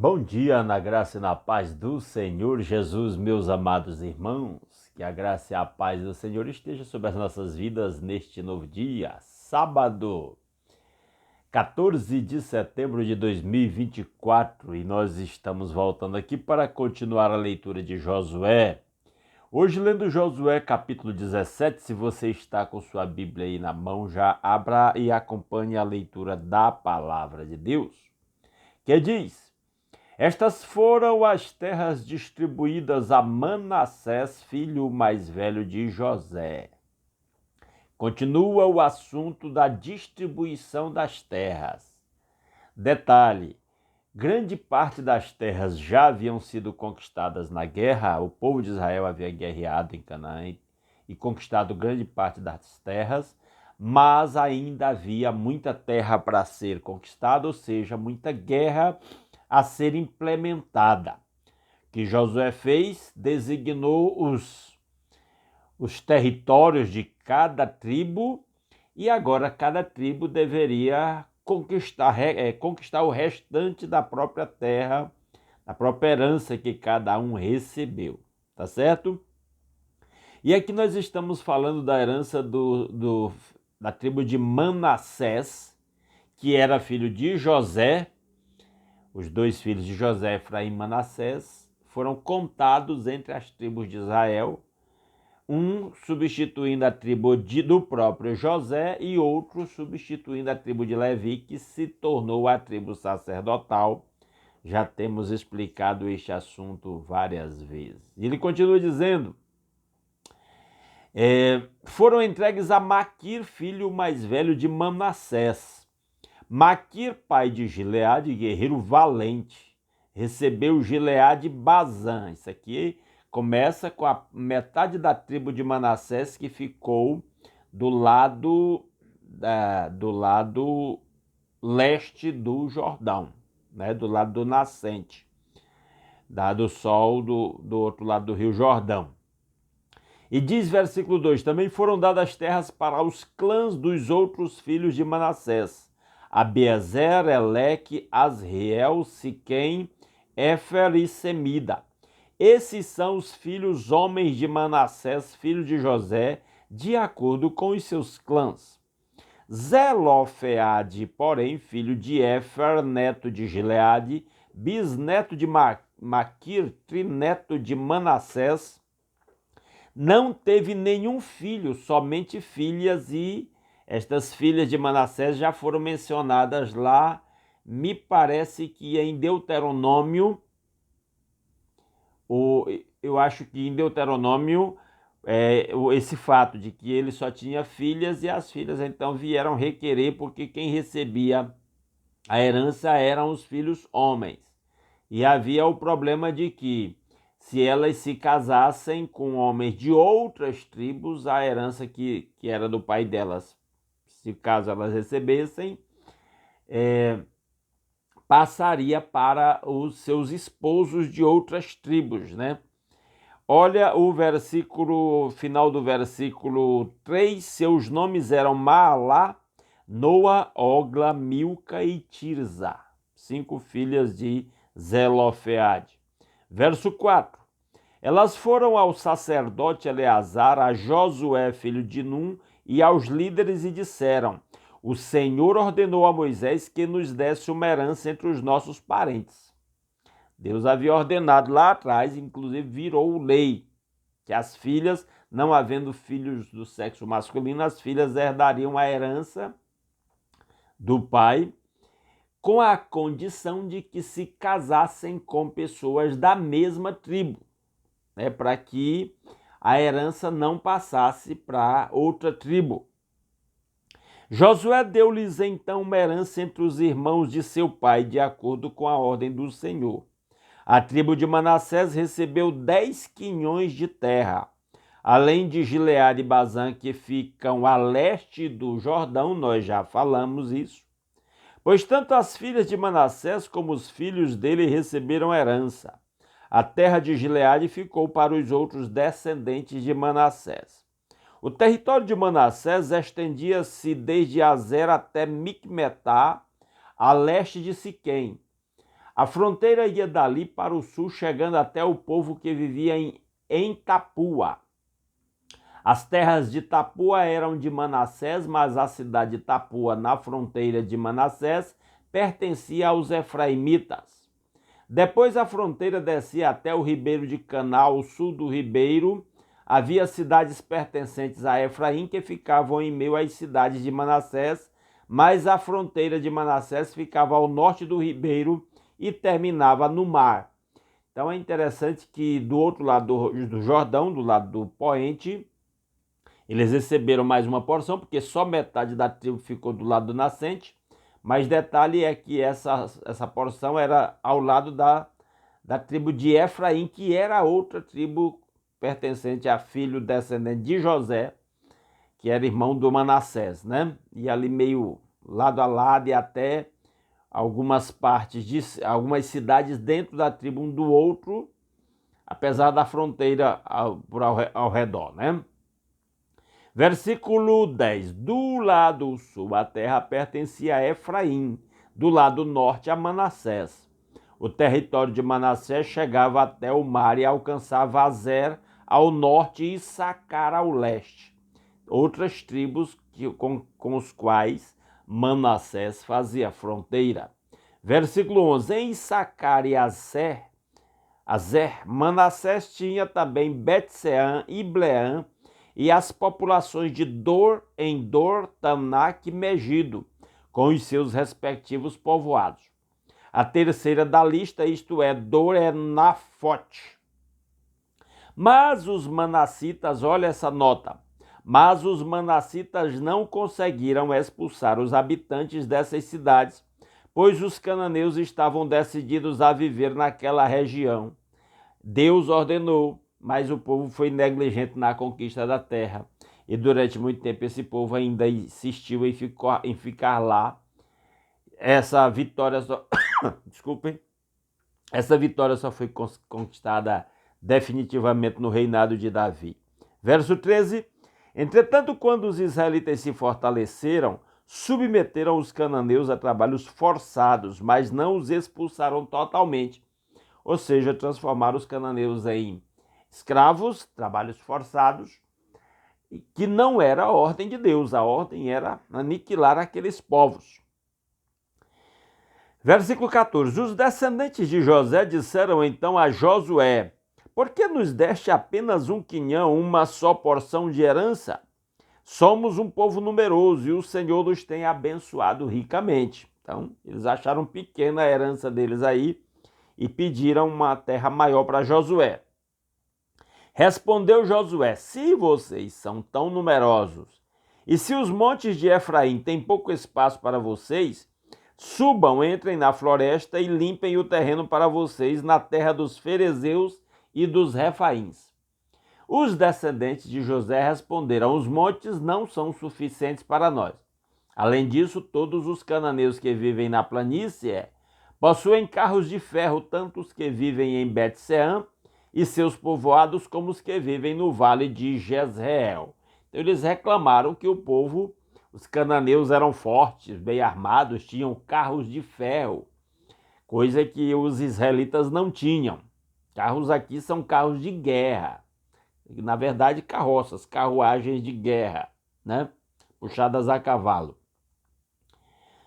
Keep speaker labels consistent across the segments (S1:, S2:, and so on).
S1: Bom dia, na graça e na paz do Senhor Jesus, meus amados irmãos. Que a graça e a paz do Senhor esteja sobre as nossas vidas neste novo dia, sábado, 14 de setembro de 2024, e nós estamos voltando aqui para continuar a leitura de Josué. Hoje, lendo Josué capítulo 17, se você está com sua Bíblia aí na mão, já abra e acompanhe a leitura da palavra de Deus, que diz: Estas foram as terras distribuídas a Manassés, filho mais velho de José. Continua o assunto da distribuição das terras. Detalhe: grande parte das terras já haviam sido conquistadas na guerra. O povo de Israel havia guerreado em Canaã e conquistado grande parte das terras, mas ainda havia muita terra para ser conquistada, ou seja, muita guerra a ser implementada. O que Josué fez? Designou os territórios de cada tribo, e agora cada tribo deveria conquistar o restante da própria terra, da própria herança que cada um recebeu, tá certo? E aqui nós estamos falando da herança da tribo de Manassés, que era filho de José. Os dois filhos de José, Efraim e Manassés, foram contados entre as tribos de Israel, um substituindo a tribo do próprio José e outro substituindo a tribo de Levi, que se tornou a tribo sacerdotal. Já temos explicado este assunto várias vezes. E ele continua dizendo: foram entregues a Maquir, filho mais velho de Manassés. Maquir, pai de Gileade, guerreiro valente, recebeu Gileade e Bazã. Isso aqui começa com a metade da tribo de Manassés que ficou do lado leste do Jordão, né? Do lado do nascente, do sol do outro lado do rio Jordão. E diz versículo 2, também foram dadas terras para os clãs dos outros filhos de Manassés: Abiezer, Eleque, Asriel, Siquém, Éfer e Semida. Esses são os filhos homens de Manassés, filho de José, de acordo com os seus clãs. Zelofeade, porém, filho de Éfer, neto de Gileade, bisneto de Maquir, trineto de Manassés, não teve nenhum filho, somente filhas, e estas filhas de Manassés já foram mencionadas lá, me parece que em Deuteronômio, eu acho que em Deuteronômio, esse fato de que ele só tinha filhas, e as filhas então vieram requerer, porque quem recebia a herança eram os filhos homens. E havia o problema de que, se elas se casassem com homens de outras tribos, a herança que era do pai delas, se caso elas recebessem, passaria para os seus esposos de outras tribos, né? Olha o final do versículo 3, seus nomes eram Maalá, Noa, Ogla, Milca e Tirza, 5 filhas de Zelofeade. Verso 4, elas foram ao sacerdote Eleazar, a Josué, filho de Num, e aos líderes e disseram: o Senhor ordenou a Moisés que nos desse uma herança entre os nossos parentes. Deus havia ordenado lá atrás, inclusive virou lei, que as filhas, não havendo filhos do sexo masculino, as filhas herdariam a herança do pai, com a condição de que se casassem com pessoas da mesma tribo, né, para que a herança não passasse para outra tribo. Josué deu-lhes então uma herança entre os irmãos de seu pai, de acordo com a ordem do Senhor. A tribo de Manassés recebeu 10 quinhões de terra, além de Gileade e Bazã, que ficam a leste do Jordão, nós já falamos isso. Pois tanto as filhas de Manassés como os filhos dele receberam herança. A terra de Gileade ficou para os outros descendentes de Manassés. O território de Manassés estendia-se desde Azer até Micmetá, a leste de Siquém. A fronteira ia dali para o sul, chegando até o povo que vivia em Tapua. As terras de Tapua eram de Manassés, mas a cidade de Tapua, na fronteira de Manassés, pertencia aos efraimitas. Depois a fronteira descia até o ribeiro de Caná, ao sul do ribeiro. Havia cidades pertencentes a Efraim que ficavam em meio às cidades de Manassés, mas a fronteira de Manassés ficava ao norte do ribeiro e terminava no mar. Então é interessante que do outro lado do Jordão, do lado do poente, eles receberam mais uma porção, porque só metade da tribo ficou do lado do nascente, mas detalhe é que essa porção era ao lado da tribo de Efraim, que era outra tribo pertencente a filho descendente de José, que era irmão do Manassés, né? E ali meio lado a lado e até algumas algumas cidades dentro da tribo um do outro, apesar da fronteira ao redor, né? Versículo 10. Do lado sul a terra pertencia a Efraim, do lado norte a Manassés. O território de Manassés chegava até o mar e alcançava Azer ao norte e Issacar ao leste. Outras tribos com os quais Manassés fazia fronteira. Versículo 11. Em Issacar e Azer, Manassés tinha também Bet-Sean e Ibleã, e as populações de Dor, Endor, Tanak e Megido, com os seus respectivos povoados. A terceira da lista, isto é, Dor, é Nafote. Mas os manassitas, olha essa nota, mas os manassitas não conseguiram expulsar os habitantes dessas cidades, pois os cananeus estavam decididos a viver naquela região. Deus ordenou, mas o povo foi negligente na conquista da terra. E durante muito tempo esse povo ainda insistiu em ficar lá. Essa vitória só... Desculpem. Essa vitória só foi conquistada definitivamente no reinado de Davi. Verso 13. Entretanto, quando os israelitas se fortaleceram, submeteram os cananeus a trabalhos forçados, mas não os expulsaram totalmente. Ou seja, transformaram os cananeus em escravos, trabalhos forçados, que não era a ordem de Deus, a ordem era aniquilar aqueles povos. Versículo 14. Os descendentes de José disseram então a Josué: por que nos deste apenas um quinhão, uma só porção de herança? Somos um povo numeroso e o Senhor nos tem abençoado ricamente. Então, eles acharam pequena a herança deles aí e pediram uma terra maior para Josué. Respondeu Josué: se vocês são tão numerosos, e se os montes de Efraim têm pouco espaço para vocês, subam, entrem na floresta e limpem o terreno para vocês na terra dos ferezeus e dos refaíns. Os descendentes de José responderam: os montes não são suficientes para nós. Além disso, todos os cananeus que vivem na planície possuem carros de ferro, tanto os que vivem em Bet-Sean e seus povoados, como os que vivem no vale de Jezreel. Então eles reclamaram que o povo, os cananeus, eram fortes, bem armados, tinham carros de ferro, coisa que os israelitas não tinham. Carros aqui são carros de guerra, na verdade carroças, carruagens de guerra, né? Puxadas a cavalo.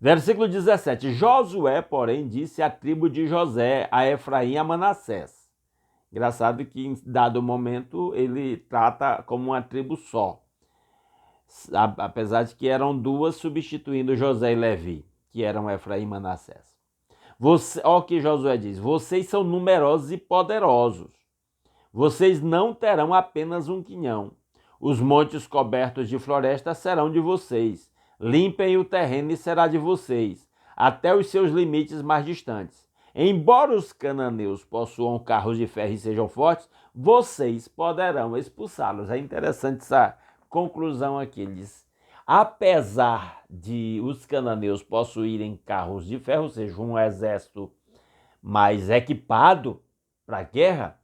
S1: Versículo 17. Josué, porém, disse à tribo de José, a Efraim e a Manassés. Engraçado que em dado momento ele trata como uma tribo só, apesar de que eram duas substituindo José e Levi, que eram Efraim e Manassés. Olha o que Josué diz: vocês são numerosos e poderosos. Vocês não terão apenas um quinhão. Os montes cobertos de floresta serão de vocês. Limpem o terreno e será de vocês, até os seus limites mais distantes. Embora os cananeus possuam carros de ferro e sejam fortes, vocês poderão expulsá-los. É interessante essa conclusão aqui. Ele diz: apesar de os cananeus possuírem carros de ferro, ou seja, um exército mais equipado para a guerra,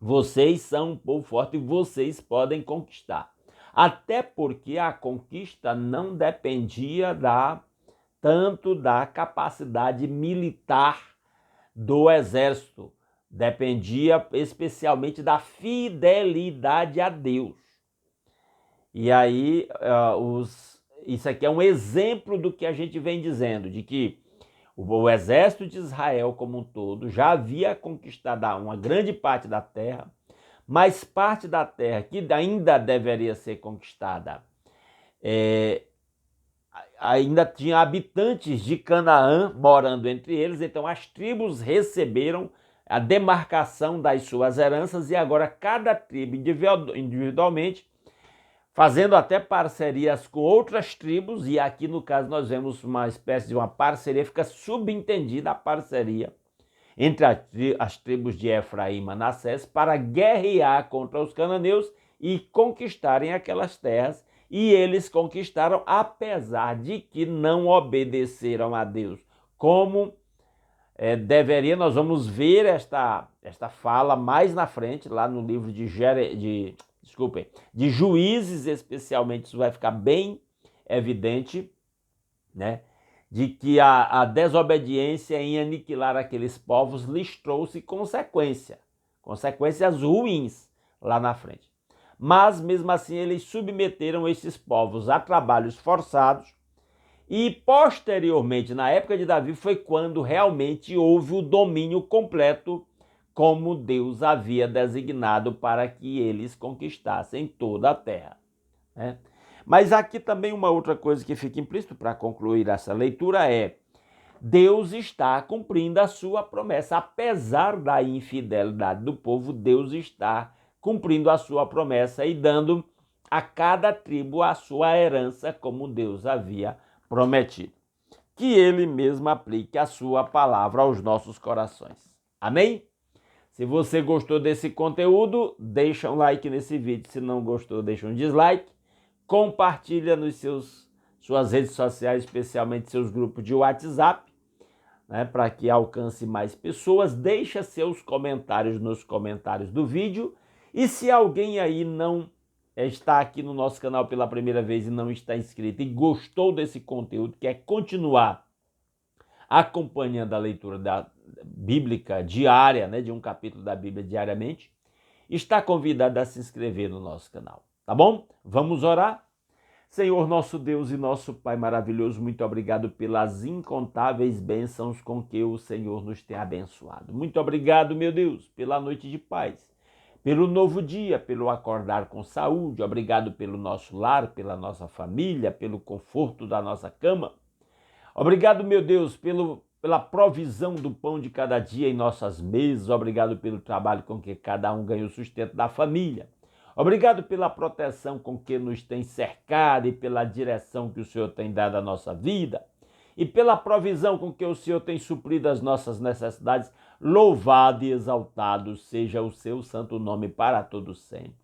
S1: vocês são um povo forte e vocês podem conquistar. Até porque a conquista não dependia tanto da capacidade militar do exército, dependia especialmente da fidelidade a Deus. E aí, isso aqui é um exemplo do que a gente vem dizendo, de que o exército de Israel como um todo já havia conquistado uma grande parte da terra, mas parte da terra que ainda deveria ser conquistada, ainda tinha habitantes de Canaã morando entre eles, então as tribos receberam a demarcação das suas heranças e agora cada tribo individualmente, fazendo até parcerias com outras tribos, e aqui no caso nós vemos uma espécie de uma parceria, fica subentendida a parceria entre as tribos de Efraim e Manassés para guerrear contra os cananeus e conquistarem aquelas terras, e eles conquistaram apesar de que não obedeceram a Deus. Como deveria, nós vamos ver esta fala mais na frente, lá no livro de Juízes, especialmente, isso vai ficar bem evidente, né? De que a desobediência em aniquilar aqueles povos lhes trouxe consequências ruins lá na frente. Mas, mesmo assim, eles submeteram esses povos a trabalhos forçados e, posteriormente, na época de Davi, foi quando realmente houve o domínio completo como Deus havia designado para que eles conquistassem toda a terra, né? Mas aqui também uma outra coisa que fica implícito para concluir essa leitura é: Deus está cumprindo a sua promessa. Apesar da infidelidade do povo, Deus está cumprindo a sua promessa e dando a cada tribo a sua herança, como Deus havia prometido. Que Ele mesmo aplique a sua palavra aos nossos corações. Amém? Se você gostou desse conteúdo, deixa um like nesse vídeo. Se não gostou, deixa um dislike. Compartilha nos suas redes sociais, especialmente seus grupos de WhatsApp, né, para que alcance mais pessoas. Deixa seus comentários nos comentários do vídeo. E se alguém aí não está aqui no nosso canal pela primeira vez e não está inscrito e gostou desse conteúdo, quer continuar acompanhando a leitura bíblica diária, né, de um capítulo da Bíblia diariamente, está convidado a se inscrever no nosso canal. Tá bom? Vamos orar? Senhor, nosso Deus e nosso Pai maravilhoso, muito obrigado pelas incontáveis bênçãos com que o Senhor nos tem abençoado. Muito obrigado, meu Deus, pela noite de paz, pelo novo dia, pelo acordar com saúde. Obrigado pelo nosso lar, pela nossa família, pelo conforto da nossa cama. Obrigado, meu Deus, pela provisão do pão de cada dia em nossas mesas. Obrigado pelo trabalho com que cada um ganha o sustento da família. Obrigado pela proteção com que nos tem cercado e pela direção que o Senhor tem dado à nossa vida e pela provisão com que o Senhor tem suprido as nossas necessidades. Louvado e exaltado seja o seu santo nome para todo sempre.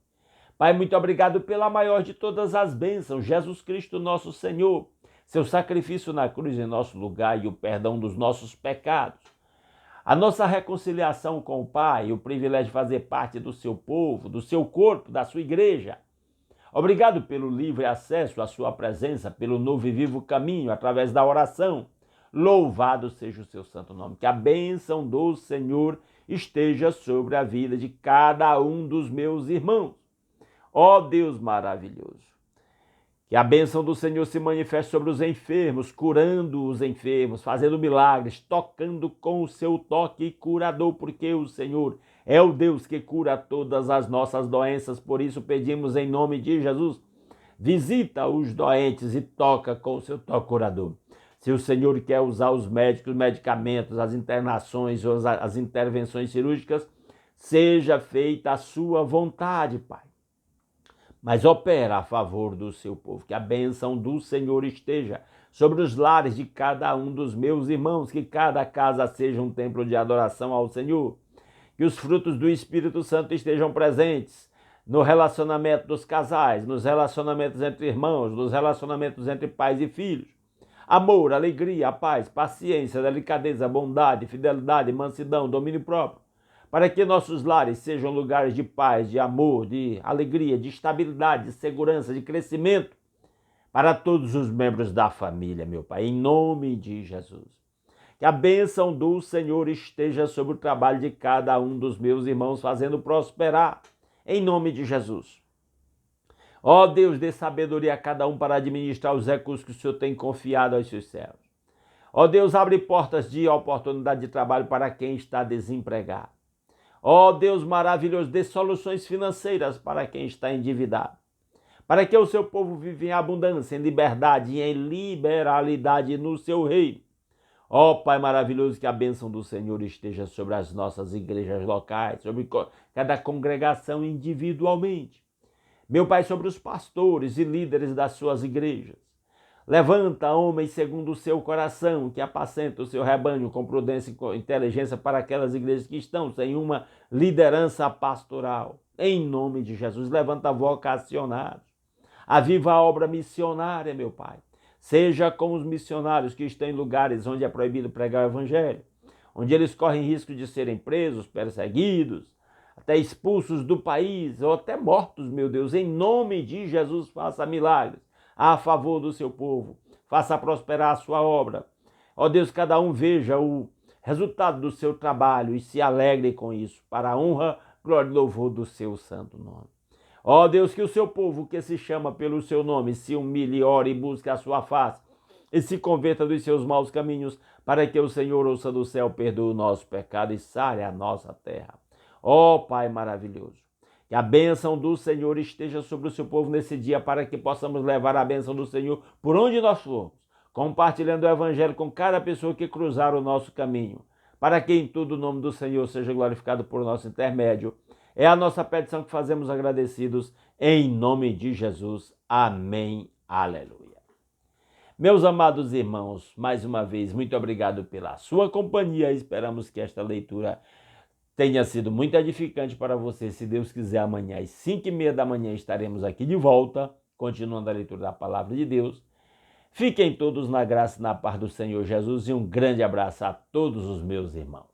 S1: Pai, muito obrigado pela maior de todas as bênçãos, Jesus Cristo nosso Senhor, seu sacrifício na cruz em nosso lugar e o perdão dos nossos pecados. A nossa reconciliação com o Pai, o privilégio de fazer parte do seu povo, do seu corpo, da sua igreja. Obrigado pelo livre acesso à sua presença, pelo novo e vivo caminho, através da oração. Louvado seja o seu santo nome. Que a bênção do Senhor esteja sobre a vida de cada um dos meus irmãos. Ó Deus maravilhoso. Que a bênção do Senhor se manifeste sobre os enfermos, curando os enfermos, fazendo milagres, tocando com o seu toque curador, porque o Senhor é o Deus que cura todas as nossas doenças. Por isso pedimos em nome de Jesus, visita os doentes e toca com o seu toque curador. Se o Senhor quer usar os médicos, os medicamentos, as internações, as intervenções cirúrgicas, seja feita a sua vontade, Pai. Mas opera a favor do seu povo. Que a bênção do Senhor esteja sobre os lares de cada um dos meus irmãos, que cada casa seja um templo de adoração ao Senhor. Que os frutos do Espírito Santo estejam presentes no relacionamento dos casais, nos relacionamentos entre irmãos, nos relacionamentos entre pais e filhos. Amor, alegria, paz, paciência, delicadeza, bondade, fidelidade, mansidão, domínio próprio. Para que nossos lares sejam lugares de paz, de amor, de alegria, de estabilidade, de segurança, de crescimento para todos os membros da família, meu Pai, em nome de Jesus. Que a bênção do Senhor esteja sobre o trabalho de cada um dos meus irmãos, fazendo prosperar, em nome de Jesus. Ó Deus, dê sabedoria a cada um para administrar os recursos que o Senhor tem confiado aos seus servos. Ó Deus, abre portas de oportunidade de trabalho para quem está desempregado. Ó Deus maravilhoso, dê soluções financeiras para quem está endividado. Para que o seu povo viva em abundância, em liberdade e em liberalidade no seu reino. Ó Pai maravilhoso, que a bênção do Senhor esteja sobre as nossas igrejas locais, sobre cada congregação individualmente. Meu Pai, sobre os pastores e líderes das suas igrejas. Levanta homens segundo o seu coração, que apacenta o seu rebanho com prudência e inteligência para aquelas igrejas que estão sem uma liderança pastoral. Em nome de Jesus, levanta vocacionados. Aviva a obra missionária, meu Pai. Seja com os missionários que estão em lugares onde é proibido pregar o evangelho, onde eles correm risco de serem presos, perseguidos, até expulsos do país ou até mortos, meu Deus. Em nome de Jesus, faça milagres a favor do seu povo. Faça prosperar a sua obra. Ó Deus, cada um veja o resultado do seu trabalho e se alegre com isso, para a honra, glória e louvor do seu santo nome. Ó Deus, que o seu povo que se chama pelo seu nome se humilhe, ore e busque a sua face e se converta dos seus maus caminhos, para que o Senhor ouça do céu, perdoe o nosso pecado e sare a nossa terra. Ó Pai maravilhoso, que a bênção do Senhor esteja sobre o seu povo nesse dia, para que possamos levar a bênção do Senhor por onde nós formos, compartilhando o evangelho com cada pessoa que cruzar o nosso caminho, para que em tudo o nome do Senhor seja glorificado por nosso intermédio. É a nossa petição que fazemos agradecidos, em nome de Jesus. Amém. Aleluia. Meus amados irmãos, mais uma vez, muito obrigado pela sua companhia. Esperamos que esta leitura tenha sido muito edificante para você. Se Deus quiser, amanhã às 5h30 da manhã estaremos aqui de volta, continuando a leitura da Palavra de Deus. Fiquem todos na graça e na paz do Senhor Jesus e um grande abraço a todos os meus irmãos.